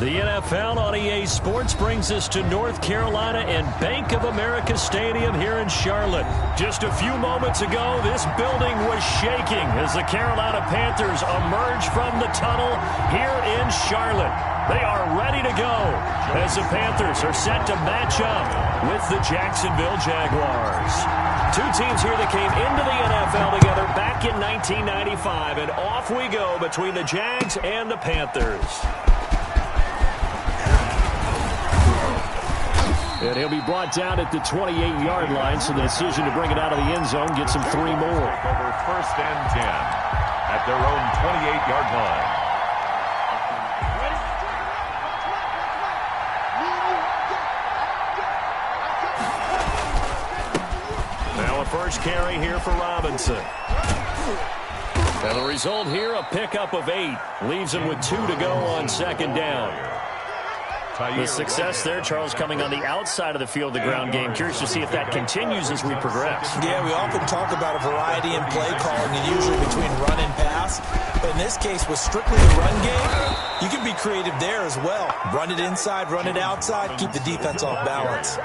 The NFL on EA Sports brings us to North Carolina and Bank of America Stadium here in Charlotte. Just a few moments ago, this building was shaking as the Carolina Panthers emerge from the tunnel here in Charlotte. They are ready to go as the Panthers are set to match up with the Jacksonville Jaguars. Two teams here that came into the NFL together back in 1995, and off we go between the Jags and the Panthers. And he'll be brought down at the 28-yard line, so the decision to bring it out of the end zone gets him 3 more. Over 1st and 10 at their own 28-yard line. Now a first carry here for Robinson. And the result here, a pickup of 8. Leaves him with 2 to go on 2nd down. The success there, Charles, coming on the outside of the field, the ground game. Curious to see if that continues as we progress. Yeah, we often talk about a variety in play calling, and usually between run and pass. But in this case, with strictly the run game, you can be creative there as well. Run it inside, run it outside, keep the defense off balance.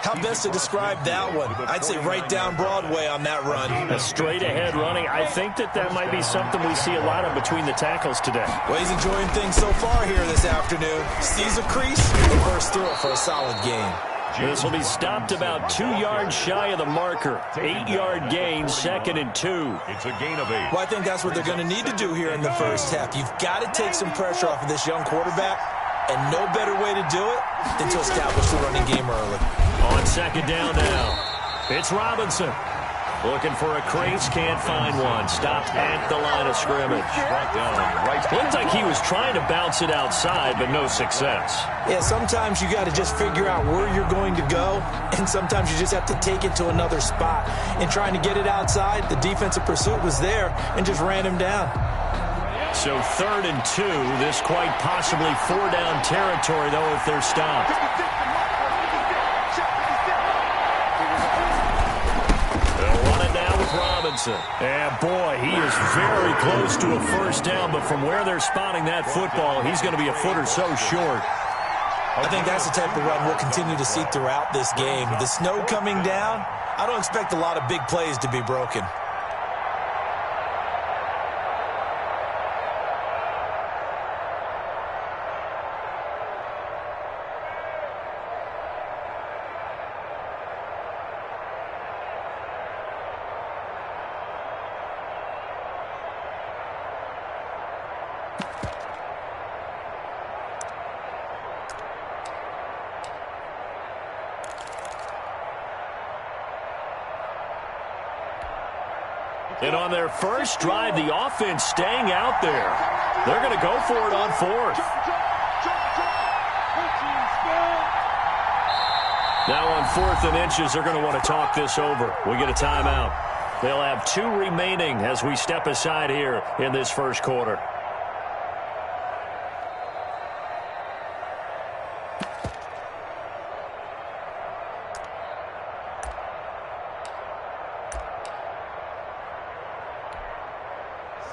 How best to describe that one? I'd say right down Broadway on that run. A straight-ahead running. I think that might be something we see a lot of between the tackles today. Well, he's enjoying things so far here this afternoon. Sees a crease and bursts through it for a solid gain. This will be stopped about 2 yards shy of the marker. 8-yard gain, 2nd and 2. It's a gain of 8. Well, I think that's what they're going to need to do here in the first half. You've got to take some pressure off of this young quarterback, and no better way to do it than to establish the running game early. On 2nd down now, it's Robinson. Looking for a crease, can't find one. Stopped at the line of scrimmage. Looked like he was trying to bounce it outside, but no success. Yeah, sometimes you got to just figure out where you're going to go, and sometimes you just have to take it to another spot. And trying to get it outside, the defensive pursuit was there and just ran him down. So 3rd and 2, this quite possibly 4-down territory, though, if they're stopped. And boy, he is very close to a first down, but from where they're spotting that football, he's going to be a foot or so short. I think that's the type of run we'll continue to see throughout this game. With the snow coming down, I don't expect a lot of big plays to be broken. And on their first drive, the offense staying out there. They're going to go for it on 4th. Now on 4th and inches, they're going to want to talk this over. We get a timeout. They'll have 2 remaining as we step aside here in this first quarter.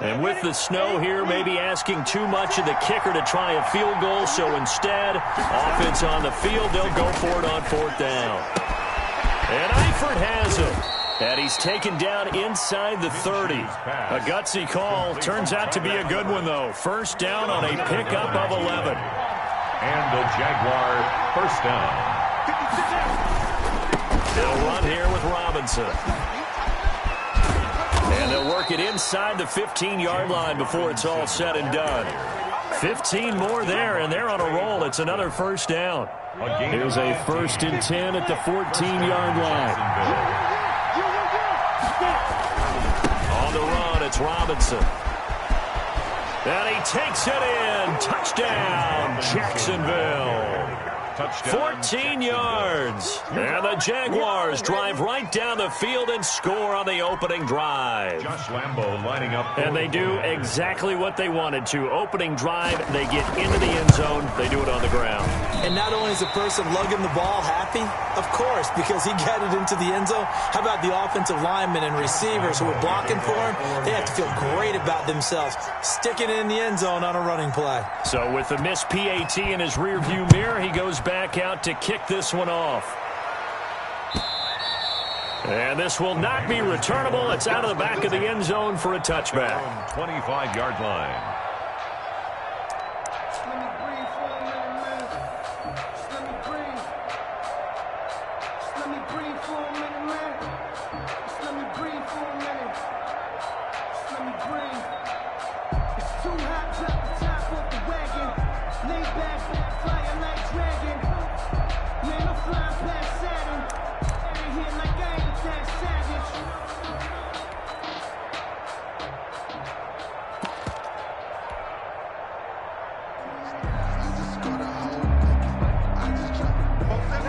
And with the snow here, maybe asking too much of the kicker to try a field goal. So instead, offense on the field, they'll go for it on 4th down. And Eifert has him. And he's taken down inside the 30. A gutsy call. Turns out to be a good one, though. First down on a pickup of 11. And the Jaguar first down. They'll run here with Robinson. And they'll work it inside the 15-yard line before it's all said and done. 15 more there, and they're on a roll. It's another first down. Here's a 1st and 10 at the 14-yard line. On the run, it's Robinson. And he takes it in. Touchdown, Jacksonville. Touchdown. 14 yards. And the Jaguars drive right down the field and score on the opening drive. Josh Lambo lining up. And they do exactly what they wanted to. Opening drive, they get into the end zone. They do it on the ground. And not only is the person lugging the ball happy, of course, because he got it into the end zone. How about the offensive linemen and receivers who are blocking for him? They have to feel great about themselves, sticking it in the end zone on a running play. So with the missed PAT in his rearview mirror, he goes back out to kick this one off. And this will not be returnable. It's out of the back of the end zone for a touchback. 25-yard line.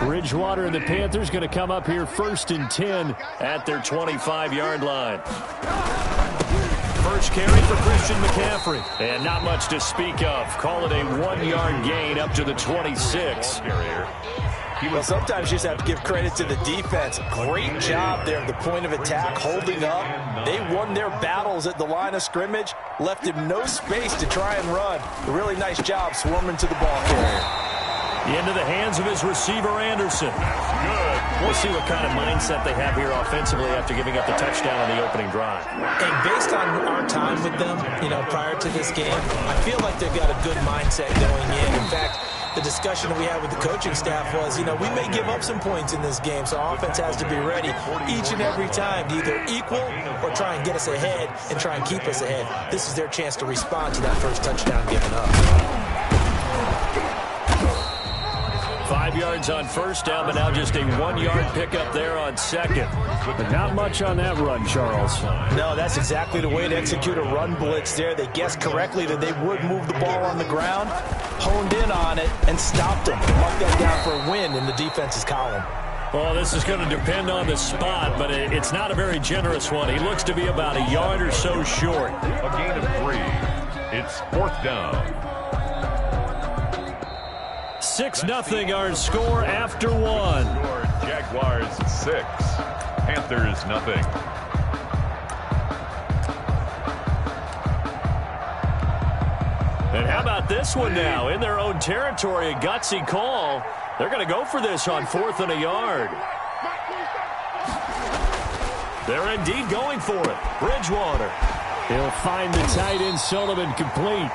Bridgewater and the Panthers going to come up here 1st and 10 at their 25-yard line. First carry for Christian McCaffrey. And not much to speak of. Call it a 1-yard gain up to the 26. Well, sometimes you just have to give credit to the defense. Great job there at the point of attack, holding up. They won their battles at the line of scrimmage, left him no space to try and run. A really nice job swarming to the ball carrier. Into the hands of his receiver, Anderson. Good. We'll see what kind of mindset they have here offensively after giving up the touchdown on the opening drive. And based on our time with them, prior to this game, I feel like they've got a good mindset going in. In fact, the discussion that we had with the coaching staff was, we may give up some points in this game, so offense has to be ready each and every time to either equal or try and get us ahead and try and keep us ahead. This is their chance to respond to that first touchdown given up. 5 yards on first down, but now just a 1-yard pickup there on second. But not much on that run, Charles. No, that's exactly the way to execute a run blitz there. They guessed correctly that they would move the ball on the ground, honed in on it, and stopped them. Marked that down for a win in the defense's column. Well, this is going to depend on the spot, but it's not a very generous one. He looks to be about a yard or so short. A gain of 3. It's 4th down. 6-0 our score after 1. Jaguars 6, Panthers nothing. And how about this one now? In their own territory, a gutsy call. They're going to go for this on 4th and a yard. They're indeed going for it. Bridgewater. He'll find the tight end Sullivan complete.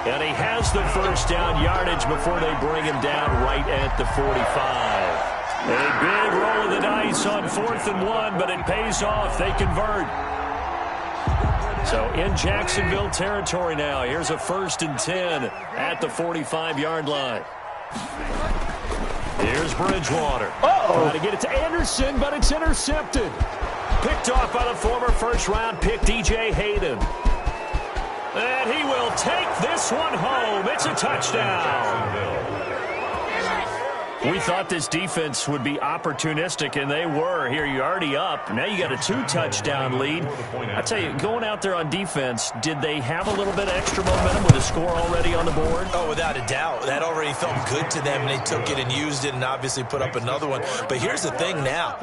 And he has the first down yardage before they bring him down right at the 45. A big roll of the dice on 4th and 1, but it pays off. They convert. So in Jacksonville territory now. Here's a 1st and 10 at the 45-yard line. Here's Bridgewater. Trying to get it to Anderson, but it's intercepted. Picked off by the former first-round pick, DJ Hayden. And he will take this one home. It's a touchdown. We thought this defense would be opportunistic, and they were. Here, you're already up. Now you got a 2-touchdown lead. I tell you, going out there on defense, did they have a little bit of extra momentum with a score already on the board? Oh, without a doubt. That already felt good to them, and they took it and used it and obviously put up another one. But here's the thing now.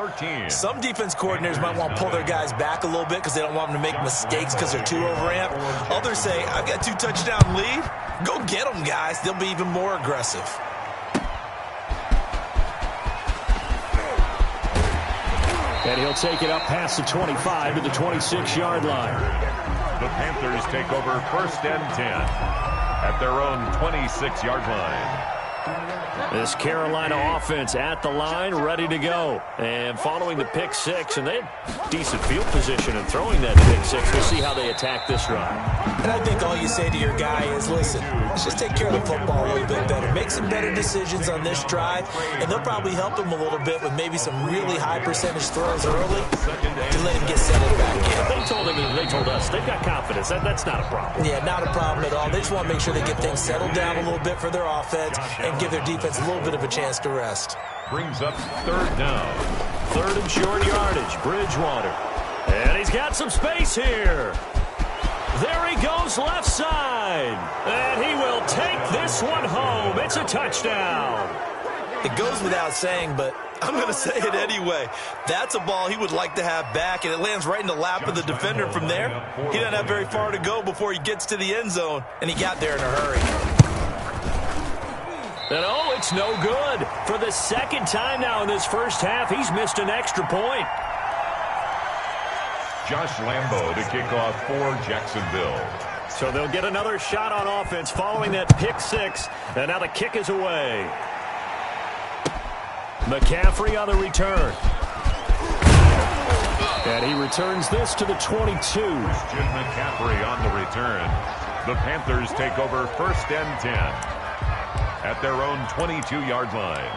Some defense coordinators might want to pull their guys back a little bit because they don't want them to make mistakes because they're too overamped. Others say, I've got a 2-touchdown lead. Go get them, guys. They'll be even more aggressive. And he'll take it up past the 25 to the 26-yard line. The Panthers take over 1st and 10 at their own 26-yard line. This Carolina offense at the line, ready to go. And following the pick six, and they had decent field position in throwing that pick six. We'll see how they attack this run. And I think all you say to your guy is, listen, let's just take care of the football a little bit better. Make some better decisions on this drive, and they'll probably help him a little bit with maybe some really high percentage throws early to let him get settled back in. They told us they've got confidence. That's not a problem. Yeah, not a problem at all. They just want to make sure they get things settled down a little bit for their offense and give their defense a little bit of a chance to rest. Brings up third down. Third and short yardage, Bridgewater. And he's got some space here. There he goes left side. And he will take this one home. It's a touchdown. It goes without saying, but I'm going to say it anyway. That's a ball he would like to have back, and it lands right in the lap of the defender from there. He doesn't have very far to go before he gets to the end zone, and he got there in a hurry. And oh, it's no good. For the second time now in this first half, he's missed an extra point. Josh Lambo to kick off for Jacksonville. So they'll get another shot on offense following that pick six, and now the kick is away. McCaffrey on the return. And he returns this to the 22. Christian McCaffrey on the return. The Panthers take over first and 10 at their own 22-yard line.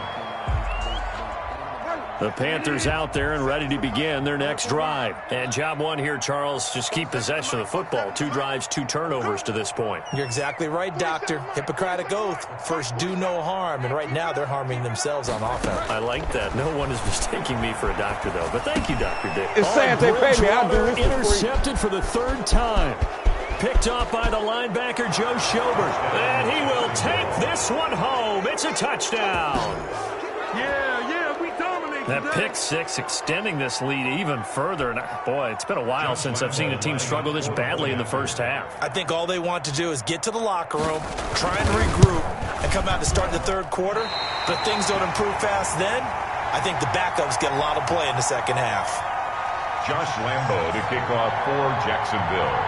The Panthers out there and ready to begin their next drive. And job one here, Charles, just keep possession of the football. 2 drives, 2 turnovers to this point. You're exactly right, Doctor. Hippocratic oath. First, do no harm. And right now, they're harming themselves on offense. I like that. No one is mistaking me for a doctor, though. But thank you, Dr. Dick. It's saying they pay me. I'll do this intercepted for the 3rd time. Picked off by the linebacker, Joe Schobert. And he will take this one home. It's a touchdown. That pick six extending this lead even further. And boy, it's been a while since I've seen a team struggle this badly in the first half. I think all they want to do is get to the locker room, try and regroup, and come out to start the 3rd quarter. But if things don't improve fast then, I think the backups get a lot of play in the second half. Josh Lambo to kick off for Jacksonville.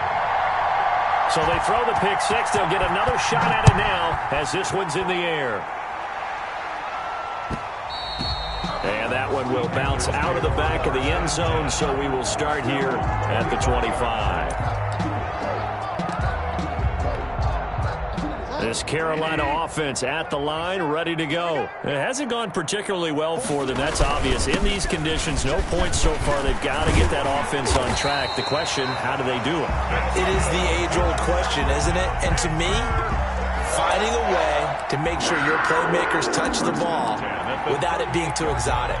So they throw the pick six. They'll get another shot at it now as this one's in the air. And that one will bounce out of the back of the end zone, so we will start here at the 25. This Carolina offense at the line, ready to go. It hasn't gone particularly well for them, that's obvious. In these conditions, no points so far. They've got to get that offense on track. The question, how do they do it? It is the age-old question, isn't it? And to me, finding a way to make sure your playmakers touch the ball without it being too exotic.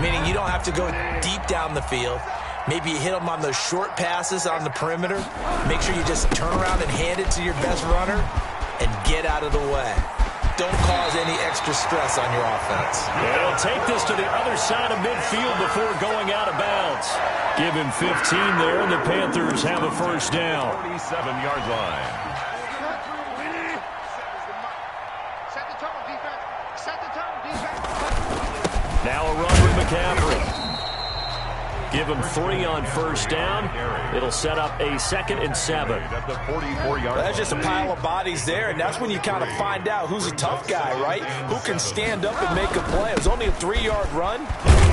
Meaning you don't have to go deep down the field. Maybe you hit them on those short passes on the perimeter. Make sure you just turn around and hand it to your best runner and get out of the way. Don't cause any extra stress on your offense. They'll take this to the other side of midfield before going out of bounds. Give him 15 there, and the Panthers have a first down. 47-yard line. Now a run with McCaffrey. Give him 3 on first down. It'll set up a 2nd and 7. That's just a pile of bodies there, and that's when you kind of find out who's a tough guy, right? Who can stand up and make a play. It was only a 3-yard run,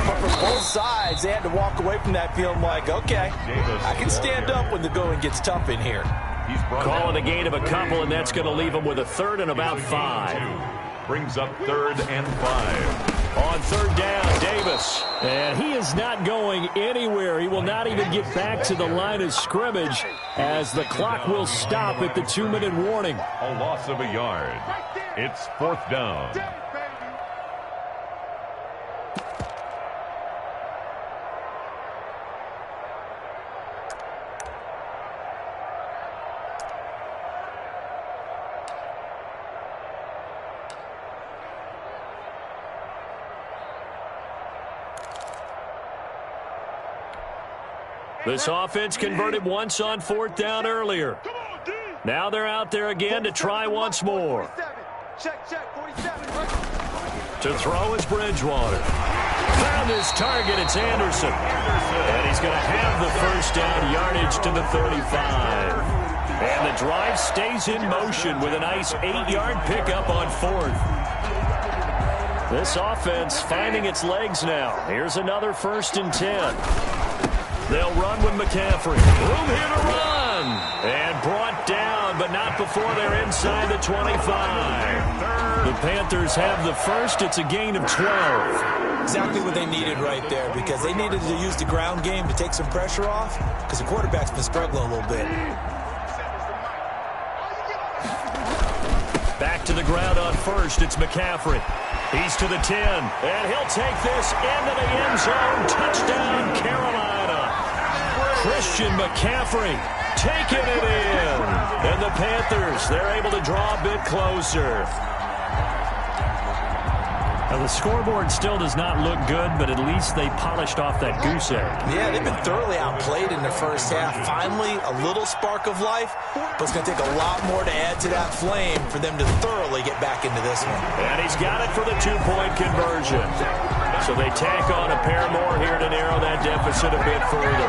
but for both sides, they had to walk away from that feeling like, okay, I can stand up when the going gets tough in here. Calling a gain of a couple, and that's going to leave him with a 3rd and about 5. Brings up 3rd and 5. On 3rd down, Davis. And he is not going anywhere. He will not even get back to the line of scrimmage as the clock will stop at the 2-minute warning. A loss of a yard. It's 4th down. This offense converted once on 4th down earlier. Now they're out there again to try once more. To throw is Bridgewater. Found his target, it's Anderson. And he's going to have the first down, yardage to the 35. And the drive stays in motion with a nice 8-yard pickup on 4th. This offense finding its legs now. Here's another 1st and 10. They'll run with McCaffrey. Room here to run. And brought down, but not before they're inside the 25. The Panthers have the first. It's a gain of 12. Exactly what they needed right there, because they needed to use the ground game to take some pressure off, because the quarterback's been struggling a little bit. Back to the ground on first. It's McCaffrey. He's to the 10, and he'll take this into the end zone. Touchdown, Carolina. Christian McCaffrey taking it in. And the Panthers, they're able to draw a bit closer. Now, the scoreboard still does not look good, but at least they polished off that goose egg. Yeah, they've been thoroughly outplayed in the first half. Finally, a little spark of life, but it's going to take a lot more to add to that flame for them to thoroughly get back into this one. And he's got it for the two-point conversion. So they tack on a pair more here to narrow that deficit a bit further.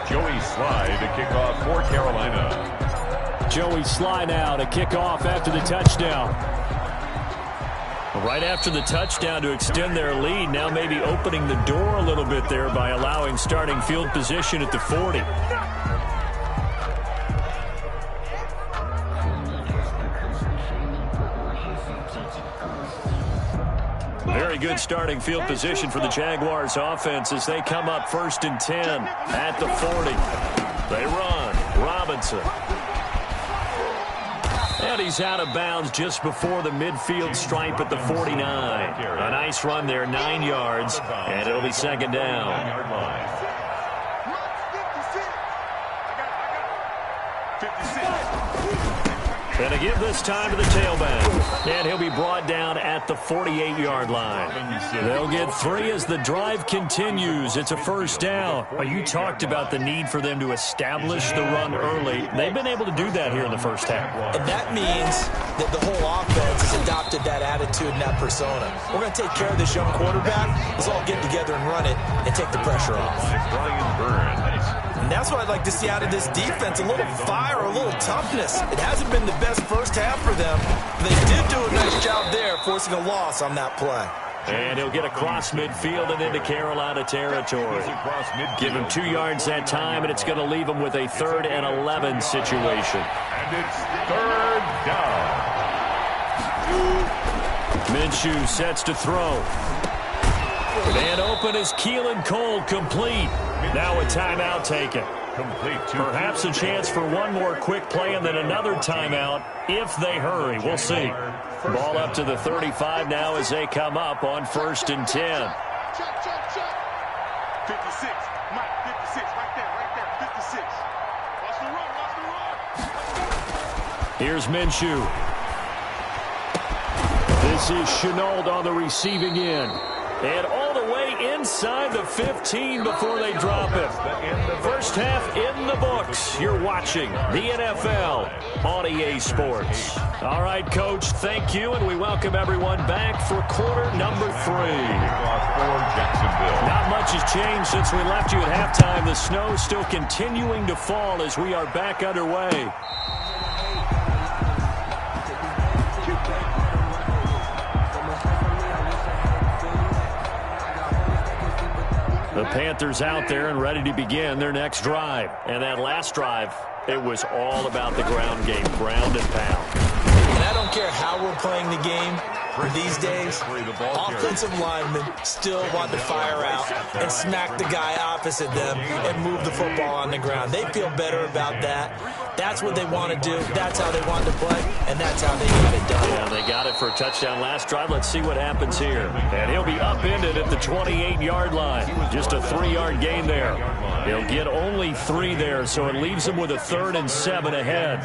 Joey Sly to kick off for Carolina. Joey Sly now to kick off after the touchdown. Right after the touchdown to extend their lead, now maybe opening the door a little bit there by allowing starting field position at the 40. Very good starting field position for the Jaguars offense as they come up 1st and 10 at the 40. They run. Robinson. And he's out of bounds just before the midfield stripe at the 49. A nice run there, 9 yards, and it'll be second down. And to give this time to the tailback. And he'll be brought down at the 48-yard line. They'll get 3 as the drive continues. It's a first down. Well, you talked about the need for them to establish the run early. They've been able to do that here in the first half. And that means that the whole offense has adopted that attitude and that persona. We're going to take care of this young quarterback. Let's all get together and run it and take the pressure off. And that's what I'd like to see out of this defense, a little fire, a little toughness. It hasn't been the best first half for them. They did do a nice job there, forcing a loss on that play. And he'll get across midfield and into Carolina territory. Give him 2 yards that time, and it's going to leave him with a 3rd and 11 situation. And it's 3rd down. Minshew sets to throw. And open is Keelan Cole, complete. Now a timeout taken. Perhaps a chance for one more quick play and then another timeout if they hurry. We'll see. Ball up to the 35 now as they come up on 1st and 10. 56. Mike, 56. Right there. 56. Watch the run. Here's Minshew. This is Shenault on the receiving end. And all the way inside the 15 before they drop him. First half in the books. You're watching the NFL on EA Sports. All right, Coach, thank you, and we welcome everyone back for quarter number 3. Not much has changed since we left you at halftime. The snow still continuing to fall as we are back underway. The Panthers out there and ready to begin their next drive. And that last drive, it was all about the ground game, ground and pound. And I don't care how we're playing the game these days, offensive linemen still want to fire out and smack the guy opposite them and move the football on the ground. They feel better about that. That's what they want to do. That's how they want to play, and that's how they got it done. Yeah, they got it for a touchdown last drive. Let's see what happens here. And he'll be upended at the 28-yard line. Just a 3-yard gain there. He'll get only 3 there, so it leaves him with a 3rd and 7 ahead.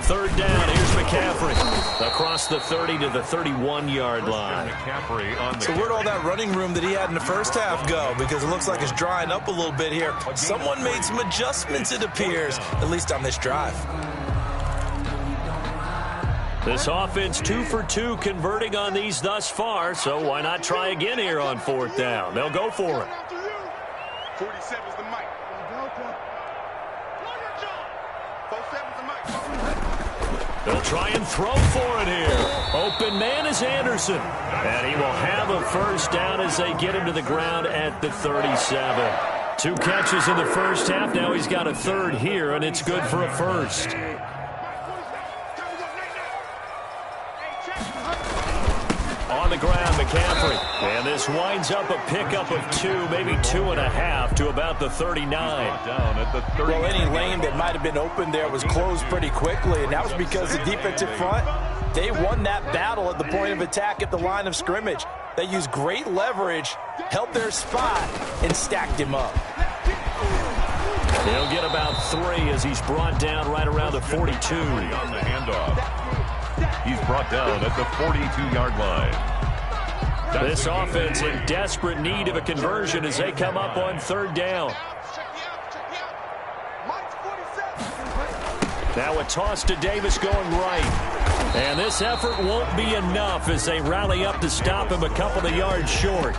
3rd down, here's McCaffrey. Across the 30 to the 31-yard line. So where'd all that running room that he had in the first half go? Because it looks like it's drying up a little bit here. Someone made some adjustments, it appears, at least on this drive. This offense 2 for 2 converting on these thus far, so why not try again here on 4th down? They'll go for it. 47's the mic. They'll try and throw for it here. Open man is Anderson. And he will have a first down as they get him to the ground at the 37. 2 catches in the first half. Now he's got a 3rd here, and it's good for a first. On the the ground, McCaffrey. And this winds up a pickup of 2, maybe 2.5 to about the 39. Down at the 30. Well, any lane that might have been open there was closed pretty quickly, and that was because the defensive front, they won that battle at the point of attack at the line of scrimmage. They used great leverage, held their spot, and stacked him up. He'll get about 3 as he's brought down right around the 42. On the handoff. He's brought down at the 42-yard line. This offense in desperate need of a conversion as they come up on 3rd down. Now a toss to Davis going right. And this effort won't be enough as they rally up to stop him a couple of yards short.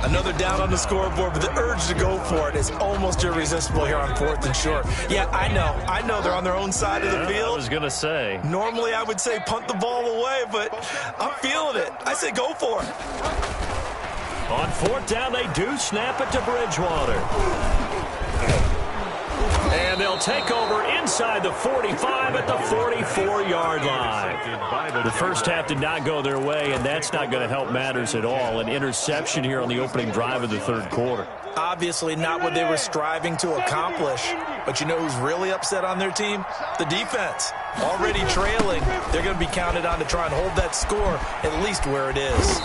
Another down on the scoreboard, but the urge to go for it is almost irresistible here on 4th and short. Yeah, I know they're on their own side of the field. I was going to say. Normally I would say punt the ball away, but I'm feeling it. I say go for it. On 4th down, they do snap it to Bridgewater. And they'll take over inside the 45 at the 44-yard line. The first half did not go their way, and that's not going to help matters at all. An interception here on the opening drive of the 3rd quarter. Obviously not what they were striving to accomplish. But you know who's really upset on their team? The defense. Already trailing, they're going to be counted on to try and hold that score at least where it is.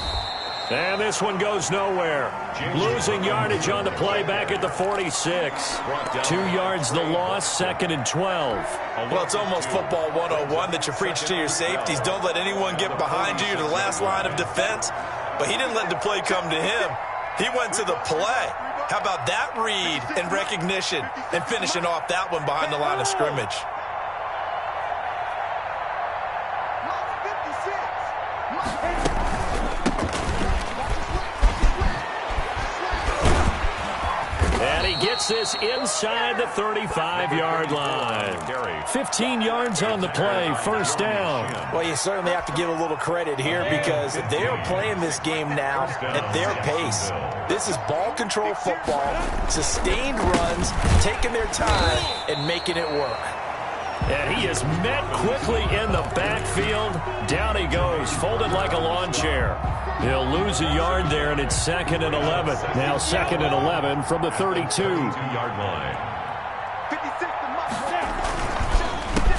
And this one goes nowhere. Losing yardage on the play back at the 46. 2 yards the loss, 2nd and 12. Well, it's almost football 101 that you preach to your safeties. Don't let anyone get behind you to the last line of defense. But he didn't let the play come to him. He went to the play. How about that read and recognition and finishing off that one behind the line of scrimmage? And he gets this inside the 35-yard line. 15 yards on the play, 1st down. Well, you certainly have to give a little credit here because they are playing this game now at their pace. This is ball control football, sustained runs, taking their time and making it work. And he is met quickly in the backfield. Down he goes, folded like a lawn chair. He'll lose a yard there, and it's 2nd and 11. Now 2nd and 11 from the 32-yard line.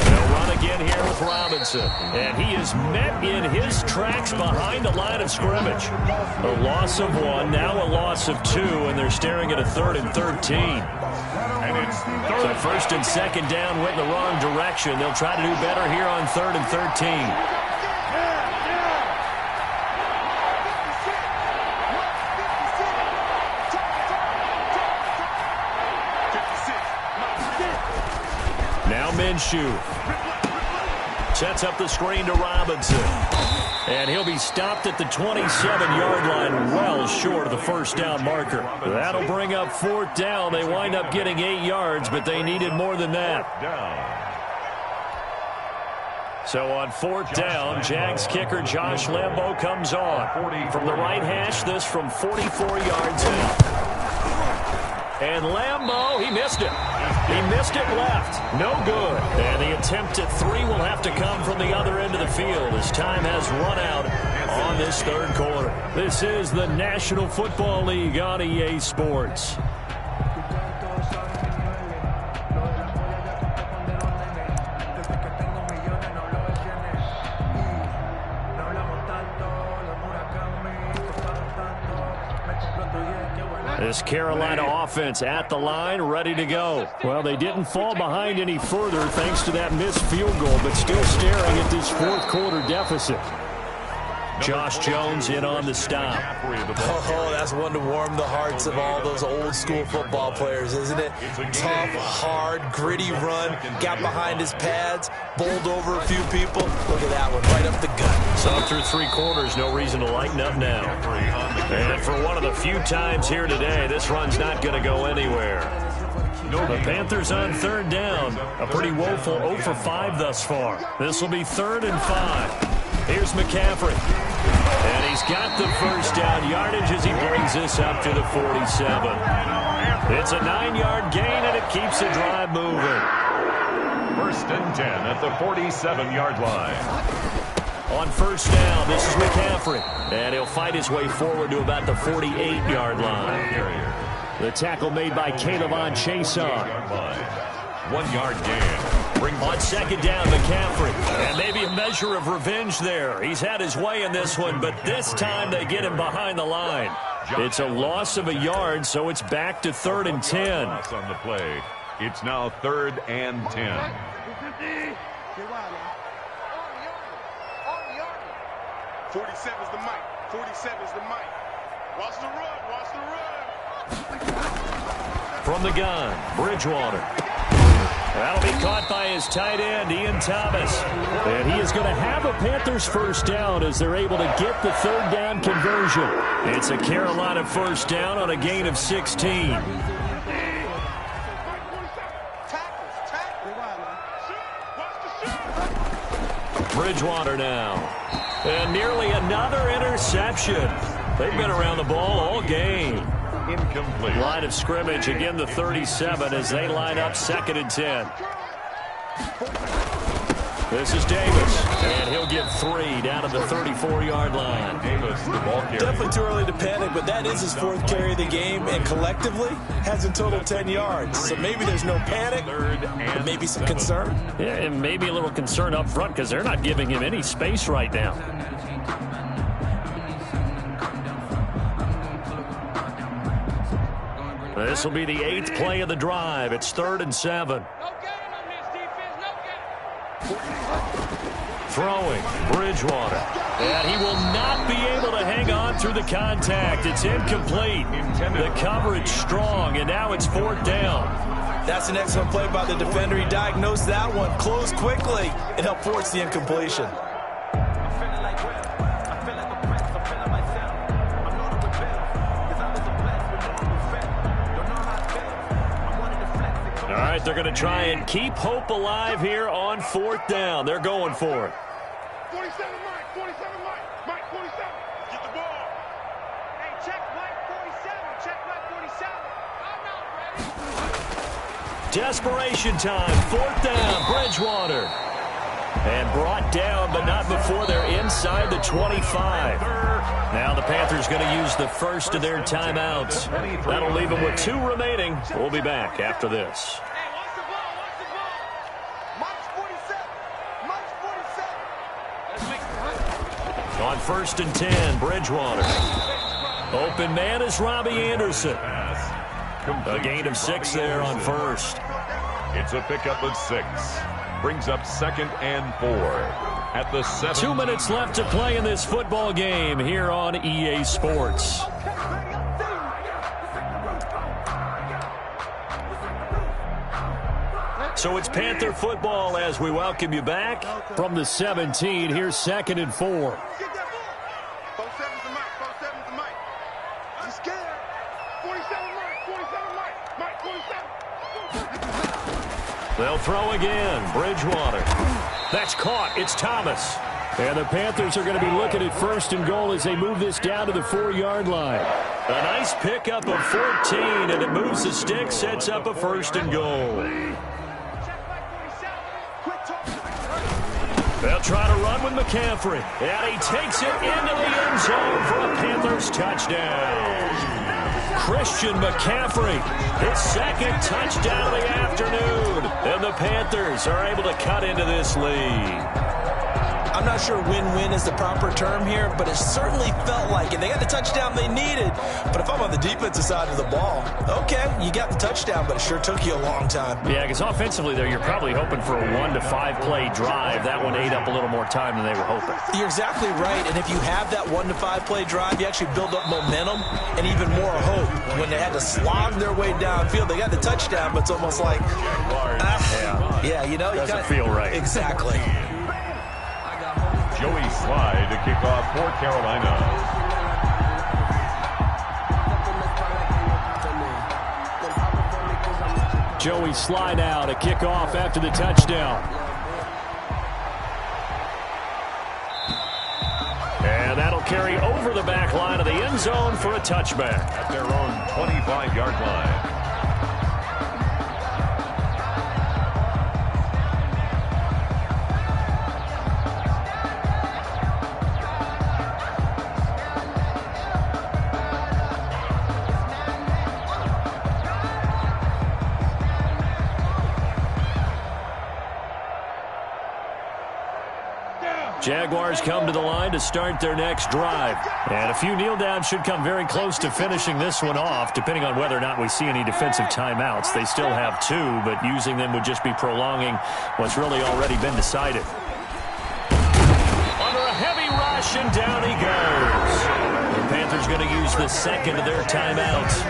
They'll run again here with Robinson. And he is met in his tracks behind the line of scrimmage. A loss of 1, now a loss of 2, and they're staring at a 3rd and 13. And it's So 1st and 2nd down went in the wrong direction. They'll try to do better here on 3rd and 13. Now Minshew sets up the screen to Robinson. And he'll be stopped at the 27-yard line, well short of the 1st down marker. That'll bring up 4th down. They wind up getting 8 yards, but they needed more than that. So on 4th down, Jags kicker Josh Lambo comes on. From the right hash, this from 44 yards out. And Lambo, he missed it. He missed it left. No good. And the attempt at 3 will have to come from the other end of the field as time has run out on this 3rd quarter. This is the National Football League on EA Sports. This Carolina offense at the line, ready to go. Well, they didn't fall behind any further thanks to that missed field goal, but still staring at this 4th quarter deficit. Josh Jones in on the stop. Oh, that's one to warm the hearts of all those old school football players, isn't it? Tough, hard, gritty run, got behind his pads, bowled over a few people. Look at that one, right up the gut. So through 3 quarters, no reason to lighten up now. And for one of the few times here today, this run's not going to go anywhere. The Panthers on 3rd down. A pretty woeful 0 for 5 thus far. This will be 3rd and 5. Here's McCaffrey. And he's got the 1st down yardage as he brings this up to the 47. It's a 9-yard gain, and it keeps the drive moving. 1st and 10 at the 47-yard line. On first down, this is McCaffrey. And he'll fight his way forward to about the 48-yard line. The tackle made by Caleb Chason. 1 yard gain. On second down, McCaffrey. And maybe a measure of revenge there. He's had his way in this one, but this time they get him behind the line. It's a loss of a yard, so it's back to 3rd and 10. On the play. It's now 3rd and 10. 47 is the mic. 47 is the mic. Watch the run. Watch the run. From the gun, Bridgewater. That'll be caught by his tight end, Ian Thomas. And he is going to have a Panthers first down as they're able to get the 3rd down conversion. It's a Carolina first down on a gain of 16. Bridgewater now. And nearly another interception. They've been around the ball all game. Incomplete. Line of scrimmage, again the 37 as they line up 2nd and 10. This is Davis, and he'll get 3 down to the 34-yard line. Davis, the ball carrier. Definitely too early to panic, but that is his 4th carry of the game, and collectively has in total 10 yards. So maybe there's no panic, but maybe some concern. Yeah, and maybe a little concern up front because they're not giving him any space right now. This will be the 8th play of the drive. It's 3rd and 7. Throwing, Bridgewater. And he will not be able to hang on through the contact. It's incomplete. The coverage strong, and now it's 4th down. That's an excellent play by the defender. He diagnosed that one, closed quickly, and helped force the incompletion. All right, they're going to try and keep hope alive here on 4th down. They're going for it. 47 Mike. 47 Mike. Mike 47. Get the ball. Hey, check Mike 47. Check Mike 47. I'm not ready. Desperation time. 4th down. Bridgewater. And brought down, but not before they're inside the 25. Now the Panthers going to use the first of their timeouts. That'll leave them with 2 remaining. We'll be back after this. Hey, watch the ball. Watch the ball. Mike's 47. Mike's 47. On 1st and 10, Bridgewater. Open man is Robbie Anderson. A gain of 6 there on 1st. It's a pickup of 6. Brings up 2nd and 4 at the 7. 2 minutes left to play in this football game here on EA Sports. So it's Panther football as we welcome you back from the 17. Here's 2nd and 4. Get that ball. 47's the Mike. 47's the Mike. He's scared. 47 Mike. 47 Mike. Mike 47. They'll throw again. Bridgewater. That's caught. It's Thomas. And the Panthers are going to be looking at 1st and goal as they move this down to the 4-yard line. A nice pickup of 14, and it moves the stick, sets up a 1st and goal. They'll try to run with McCaffrey. And he takes it into the end zone for a Panthers touchdown. Christian McCaffrey, his 2nd touchdown of the afternoon. And the Panthers are able to cut into this lead. I'm not sure win-win is the proper term here, but it certainly felt like it. They got the touchdown they needed, but if I'm on the defensive side of the ball, okay, you got the touchdown, but it sure took you a long time. Yeah, because offensively, though, you're probably hoping for a 1 to 5 play drive. That one ate up a little more time than they were hoping. You're exactly right, and if you have that 1 to 5 play drive, you actually build up momentum and even more hope. When they had to slog their way downfield, they got the touchdown, but it's almost like, yeah, you know, doesn't feel right. Exactly. Joey Slye to kick off for Carolina. Joey Slye now to kick off after the touchdown. And that'll carry over the back line of the end zone for a touchback. At their own 25-yard line. Jaguars come to the line to start their next drive. And a few kneel downs should come very close to finishing this one off, depending on whether or not we see any defensive timeouts. They still have 2, but using them would just be prolonging what's really already been decided. Under a heavy rush, and down he goes. The Panthers going to use the second of their timeouts,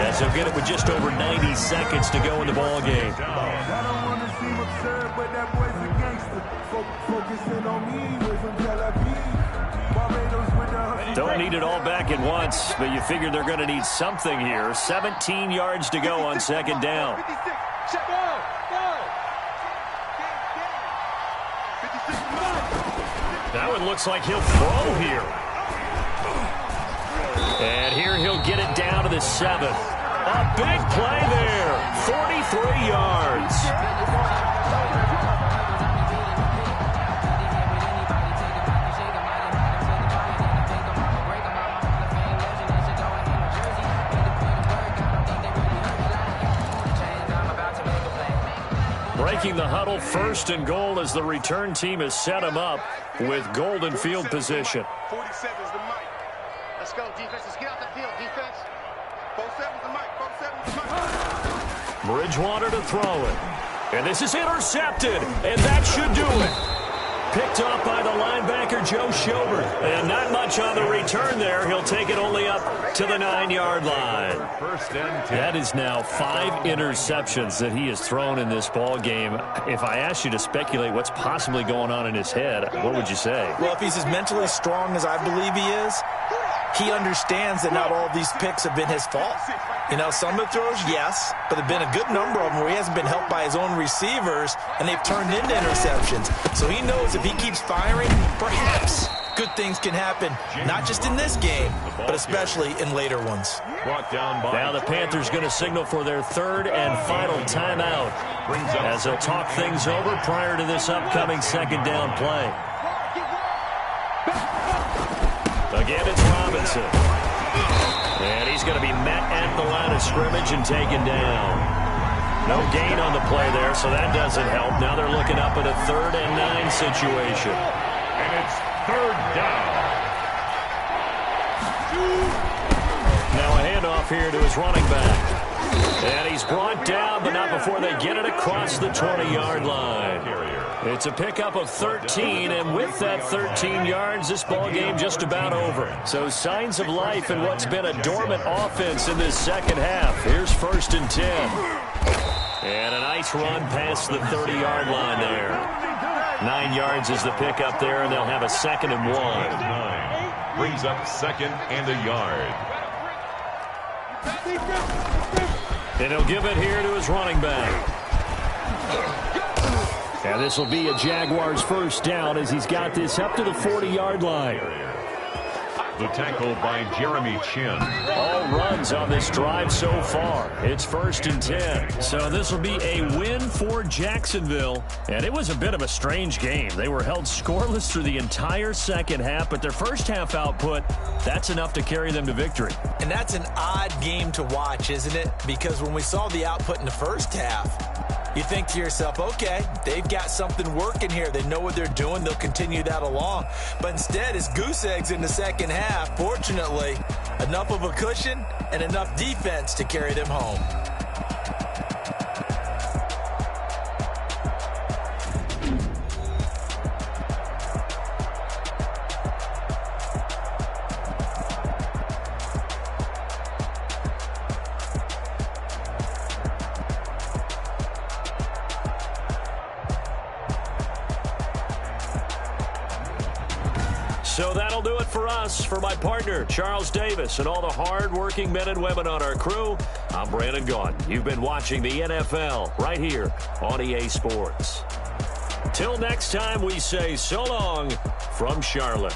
as they'll get it with just over 90 seconds to go in the ball game. Don't need it all back at once, but you figure they're going to need something here. 17 yards to go on second down. That one looks like he'll throw here. And here he'll get it down to the 7th. A big play there. 43 yards. Breaking the huddle, 1st and goal as the return team has set him up with golden field position. 47 is the mic. Let's go, defense. Let's get out the field, defense. 47 is the mic. 47 is the mic. Bridgewater to throw it. And this is intercepted, and that should do it. Picked off by the linebacker, Joe Schobert. And not much on the return there. He'll take it only up to the 9-yard line. 1st and 10. That is now 5 interceptions that he has thrown in this ball game. If I asked you to speculate what's possibly going on in his head, what would you say? Well, if he's as mentally strong as I believe he is, he understands that not all of these picks have been his fault. You know, some of the throws, yes, but there have been a good number of them where he hasn't been helped by his own receivers, and they've turned into interceptions. So he knows if he keeps firing, perhaps good things can happen, not just in this game, but especially in later ones. Brought down by now the Panthers going to signal for their 3rd and final timeout as they'll talk things over prior to this upcoming second down play. Again, it's Robinson. And he's going to be met at the line of scrimmage and taken down. No gain on the play there, so that doesn't help. Now they're looking up at a 3rd and 9 situation. And it's 3rd down. Now a handoff here to his running back. And he's brought down, but not before they get it across the 20-yard line. It's a pickup of 13, and with that 13 yards, this ball game just about over. So signs of life in what's been a dormant offense in this second half. Here's 1st and 10. And a nice run past the 30-yard line there. 9 yards is the pickup there, and they'll have a 2nd and 1. Brings up 2nd and a yard. And he'll give it here to his running back. And this will be a Jaguars 1st down as he's got this up to the 40-yard line. The tackle by Jeremy Chin. All runs on this drive so far. It's 1st and 10. So this will be a win for Jacksonville. And it was a bit of a strange game. They were held scoreless through the entire second half, but their first half output, that's enough to carry them to victory. And that's an odd game to watch, isn't it? Because when we saw the output in the first half, you think to yourself, okay, they've got something working here. They know what they're doing. They'll continue that along. But instead, it's goose eggs in the second half. Fortunately, enough of a cushion and enough defense to carry them home. So that'll do it for us. For my partner, Charles Davis, and all the hard-working men and women on our crew, I'm Brandon Gaudin. You've been watching the NFL right here on EA Sports. Till next time, we say so long from Charlotte.